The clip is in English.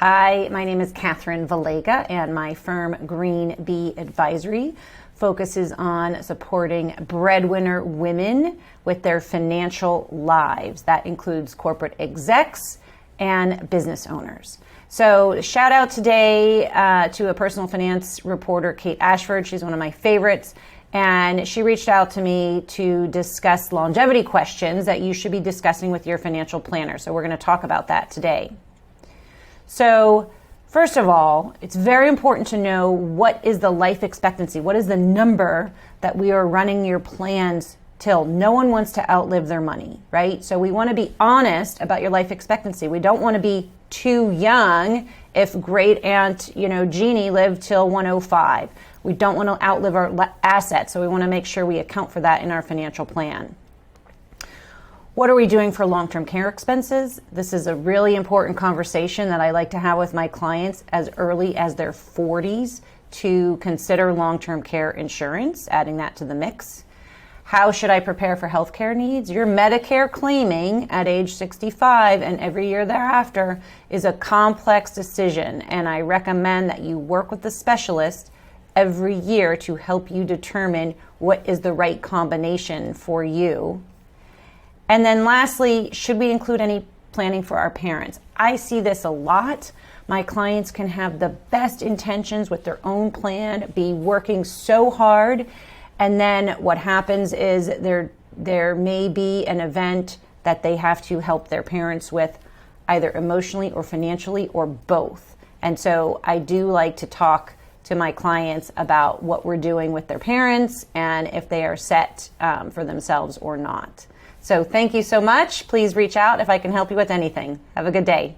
Hi, my name is Catherine Valega, and my firm Green Bee Advisory focuses on supporting breadwinner women with their financial lives. That includes corporate execs and business owners. So shout out today to a personal finance reporter, Kate Ashford. She's one of my favorites. And she reached out to me to discuss longevity questions that you should be discussing with your financial planner. So we're going to talk about that today. So first of all, it's very important to know what is the life expectancy. What is the number that we are running your plans till? No one wants to outlive their money, right? So we want to be honest about your life expectancy. We don't want to be too young if great aunt, Jeannie lived till 105. We don't want to outlive our assets, so we want to make sure we account for that in our financial plan. What are we doing for long-term care expenses? This is a really important conversation that I like to have with my clients as early as their 40s to consider long-term care insurance, adding that to the mix. How should I prepare for healthcare needs? Your Medicare claiming at age 65 and every year thereafter is a complex decision, and I recommend that you work with a specialist every year to help you determine what is the right combination for you. And then lastly, should we include any planning for our parents? I see this a lot. My clients can have the best intentions with their own plan, be working so hard, and then what happens is there may be an event that they have to help their parents with, either emotionally or financially or both. And so I do like to talk to my clients about what we're doing with their parents and if they are set for themselves or not. So thank you so much. Please reach out if I can help you with anything. Have a good day.